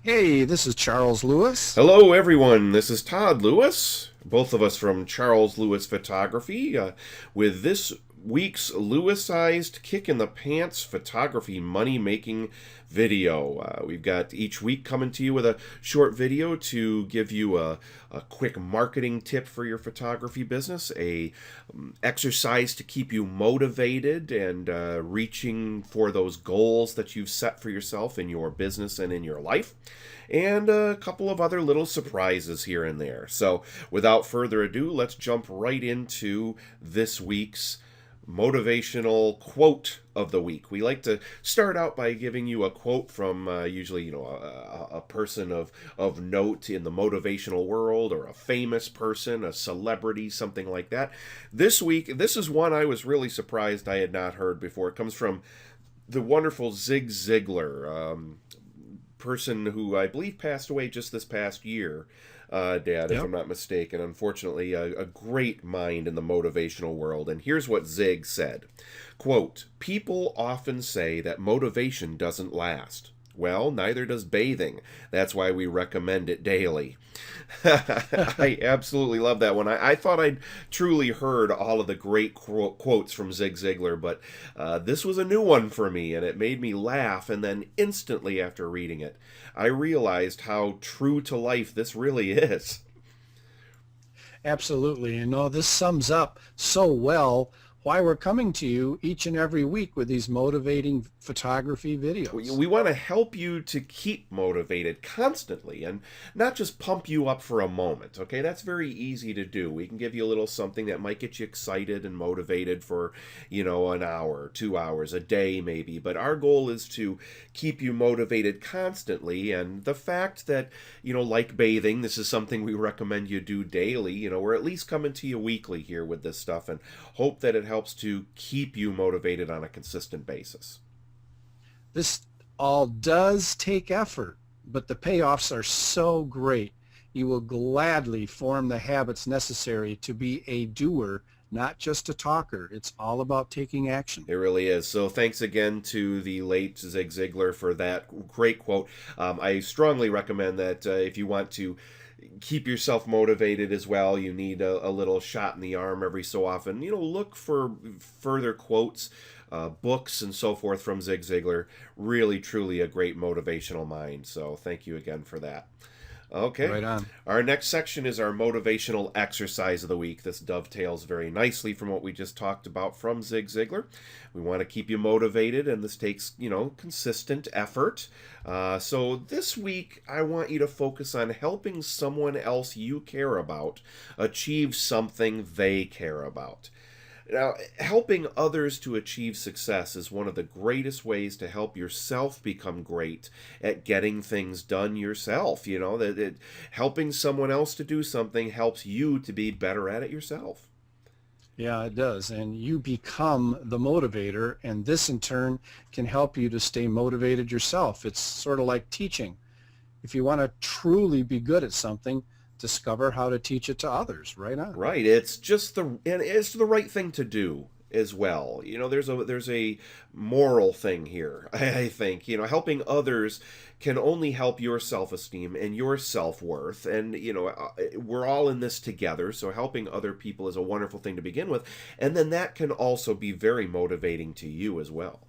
Hey, this is Charles Lewis. Hello, everyone. This is Todd Lewis, both of us from Charles Lewis Photography, with this week's Lewis-sized kick in the pants photography money making video. We've got each week coming to you with a short video to give you a quick marketing tip for your photography business, a exercise to keep you motivated and reaching for those goals that you've set for yourself in your business and in your life, and a couple of other little surprises here and there. So, without further ado, let's jump right into this week's motivational quote of the week. We like to start out by giving you a quote from usually a person of note in the motivational world, or a famous person, a celebrity, something like that. This week, this is one I was really surprised I had not heard before. It comes from the wonderful Zig Ziglar, person who I believe passed away just this past year, Dad, if Yep. I'm not mistaken. Unfortunately, a great mind in the motivational world. And here's what Zig said. Quote, "People often say that motivation doesn't last. Well, neither does bathing. That's why we recommend it daily." I absolutely love that one. I thought I'd truly heard all of the great quotes from Zig Ziglar, but this was a new one for me, and it made me laugh. And then instantly after reading it, I realized how true to life this really is. Absolutely. This sums up so well why we're coming to you each and every week with these motivating photography videos. We want to help you to keep motivated constantly and not just pump you up for a moment. Okay, that's very easy to do. We can give you a little something that might get you excited and motivated for, an hour, 2 hours, a day maybe. But our goal is to keep you motivated constantly. And the fact that, like bathing, this is something we recommend you do daily. We're at least coming to you weekly here with this stuff, and hope that it helps to keep you motivated on a consistent basis. This all does take effort, but the payoffs are so great. You will gladly form the habits necessary to be a doer, not just a talker. It's all about taking action. It really is. So thanks again to the late Zig Ziglar for that great quote. I strongly recommend that if you want to keep yourself motivated as well, you need a little shot in the arm every so often. Look for further quotes, books, and so forth from Zig Ziglar. Really, truly a great motivational mind. So thank you again for that. Okay. Right on. Our next section is our motivational exercise of the week. This dovetails very nicely from what we just talked about from Zig Ziglar. We want to keep you motivated, and this takes, consistent effort. So this week, I want you to focus on helping someone else you care about achieve something they care about. Now, helping others to achieve success is one of the greatest ways to help yourself become great at getting things done yourself. Helping someone else to do something helps you to be better at it yourself. Yeah, it does. And you become the motivator, and this in turn can help you to stay motivated yourself. It's sort of like teaching. If you want to truly be good at something, discover how to teach it to others. Right on. Right. It's the right thing to do as well. There's a moral thing here. I think, helping others can only help your self-esteem and your self-worth, and we're all in this together, so helping other people is a wonderful thing to begin with, and then that can also be very motivating to you as well.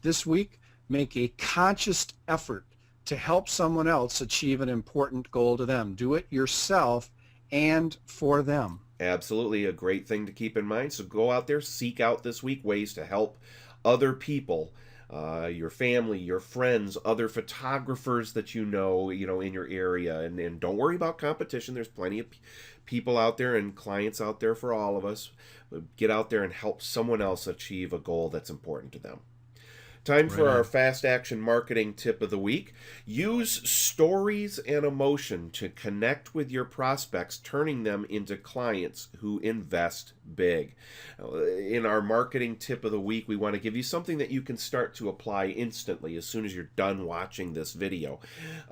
This week, make a conscious effort to help someone else achieve an important goal to them. Do it yourself and for them. Absolutely a great thing to keep in mind. So go out there, seek out this week ways to help other people, your family, your friends, other photographers that in your area, and don't worry about competition. There's plenty of people out there and clients out there for all of us. Get out there and help someone else achieve a goal that's important to them. Time Right for our on. fast action marketing tip of the week. Use stories and emotion to connect with your prospects, turning them into clients who invest big. In our marketing tip of the week, we want to give you something that you can start to apply instantly as soon as you're done watching this video.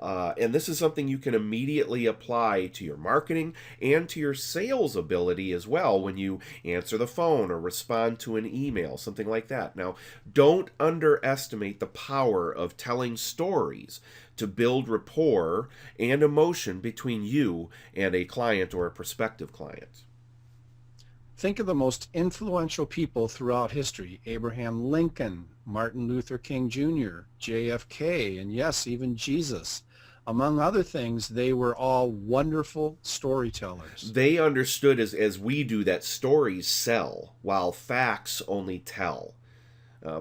And this is something you can immediately apply to your marketing and to your sales ability as well when you answer the phone or respond to an email, something like that. Now, don't underestimate the power of telling stories to build rapport and emotion between you and a client or a prospective client. Think of the most influential people throughout history: Abraham Lincoln, Martin Luther King Jr., JFK, and yes, even Jesus. Among other things, they were all wonderful storytellers. They understood, as we do, that stories sell while facts only tell.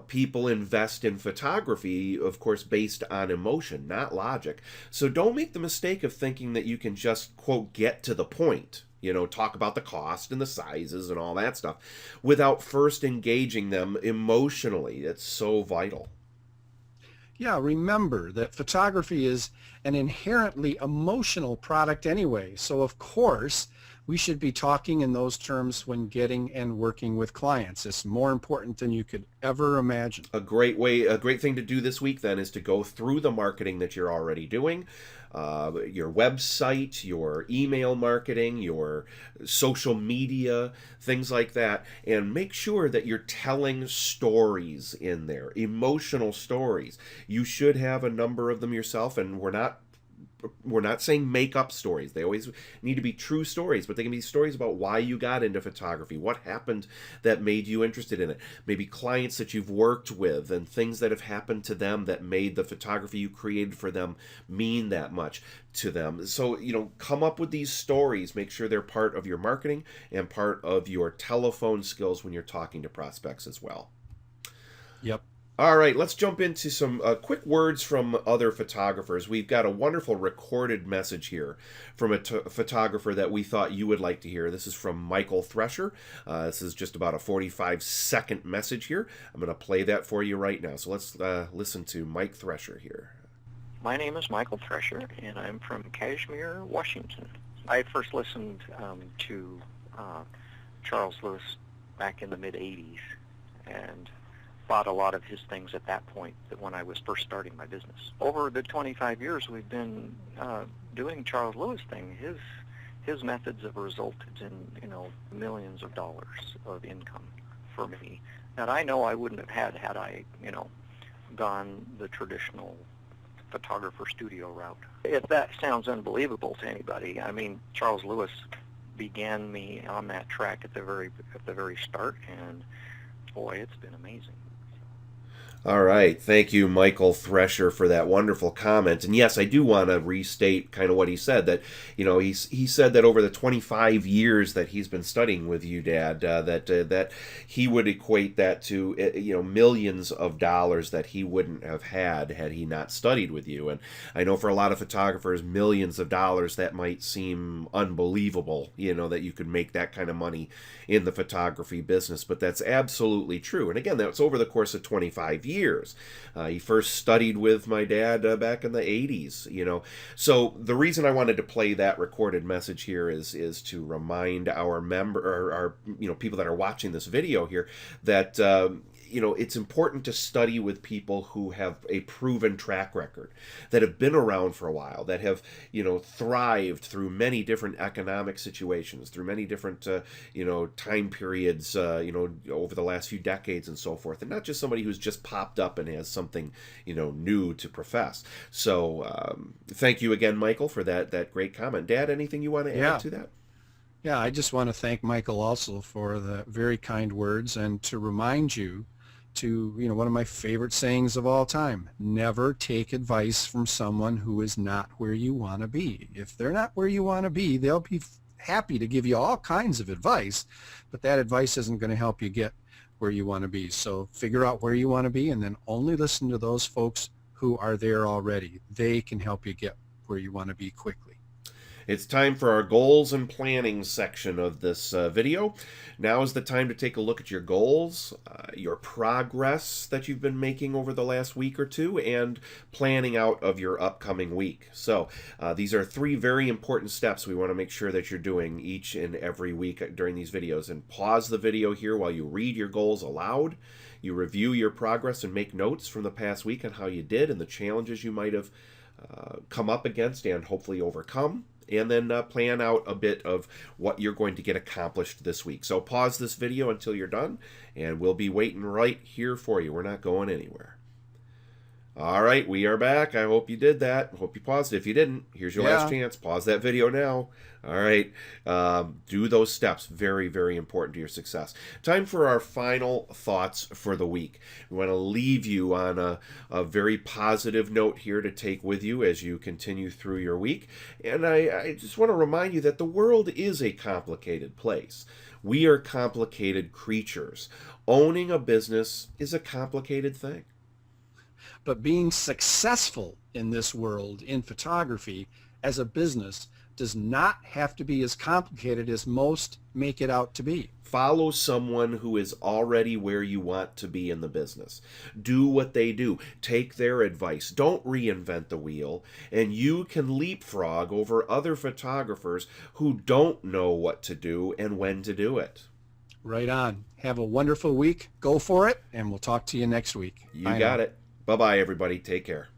People invest in photography, of course, based on emotion, not logic. So don't make the mistake of thinking that you can just, quote, get to the point, talk about the cost and the sizes and all that stuff, without first engaging them emotionally. It's so vital. Yeah, remember that photography is an inherently emotional product anyway. So of course, we should be talking in those terms when getting and working with clients. It's more important than you could ever imagine. A great thing to do this week then is to go through the marketing that you're already doing, your website, your email marketing, your social media, things like that, and make sure that you're telling stories in there, emotional stories. You should have a number of them yourself, and we're not saying make up stories. They always need to be true stories, but they can be stories about why you got into photography, what happened that made you interested in it, maybe clients that you've worked with and things that have happened to them that made the photography you created for them mean that much to them. So, come up with these stories. Make sure they're part of your marketing and part of your telephone skills when you're talking to prospects as well. Yep. All right, let's jump into some quick words from other photographers. We've got a wonderful recorded message here from a photographer that we thought you would like to hear. This is from Michael Thresher. This is just about a 45-second message here. I'm going to play that for you right now. So let's listen to Mike Thresher here. My name is Michael Thresher, and I'm from Kashmir, Washington. I first listened to Charles Lewis back in the mid-'80s, and bought a lot of his things at that point, that when I was first starting my business. Over the 25 years we've been doing Charles Lewis thing, his methods have resulted in millions of dollars of income for me that I know I wouldn't have had I gone the traditional photographer studio route. If that sounds unbelievable to anybody, I mean, Charles Lewis began me on that track at the very start, and boy, it's been amazing. All right. Thank you, Michael Thresher, for that wonderful comment. And yes, I do want to restate kind of what he said, that, he said that over the 25 years that he's been studying with you, Dad, that he would equate that to, millions of dollars that he wouldn't have had he not studied with you. And I know for a lot of photographers, millions of dollars, that might seem unbelievable, that you could make that kind of money in the photography business, but that's absolutely true. And again, that's over the course of 25 years. He first studied with my dad back in the 80s, So the reason I wanted to play that recorded message here is to remind our people that are watching this video here that it's important to study with people who have a proven track record, that have been around for a while, that have, thrived through many different economic situations, through many different, time periods, over the last few decades and so forth, and not just somebody who's just popped up and has something, new to profess. So thank you again, Michael, for that great comment. Dad, anything you want to add to that? Yeah, I just want to thank Michael also for the very kind words, and to remind you to, one of my favorite sayings of all time: never take advice from someone who is not where you want to be. If they're not where you want to be, they'll be happy to give you all kinds of advice, but that advice isn't going to help you get where you want to be. So figure out where you want to be, and then only listen to those folks who are there already. They can help you get where you want to be quickly. It's time for our goals and planning section of this video. Now is the time to take a look at your goals, your progress that you've been making over the last week or two, and planning out of your upcoming week. So these are 3 very important steps we want to make sure that you're doing each and every week during these videos. And pause the video here while you read your goals aloud. You review your progress and make notes from the past week on how you did and the challenges you might have come up against and hopefully overcome. And then plan out a bit of what you're going to get accomplished this week. So pause this video until you're done, and we'll be waiting right here for you. We're not going anywhere. All right, we are back. I hope you did that. Hope you paused it. If you didn't, here's your last chance. Pause that video now. All right, do those steps. Very, very important to your success. Time for our final thoughts for the week. We want to leave you on a very positive note here to take with you as you continue through your week. And I just want to remind you that the world is a complicated place. We are complicated creatures. Owning a business is a complicated thing. But being successful in this world, in photography, as a business, does not have to be as complicated as most make it out to be. Follow someone who is already where you want to be in the business. Do what they do. Take their advice. Don't reinvent the wheel. And you can leapfrog over other photographers who don't know what to do and when to do it. Right on. Have a wonderful week. Go for it, and we'll talk to you next week. You got it. Bye-bye, everybody. Take care.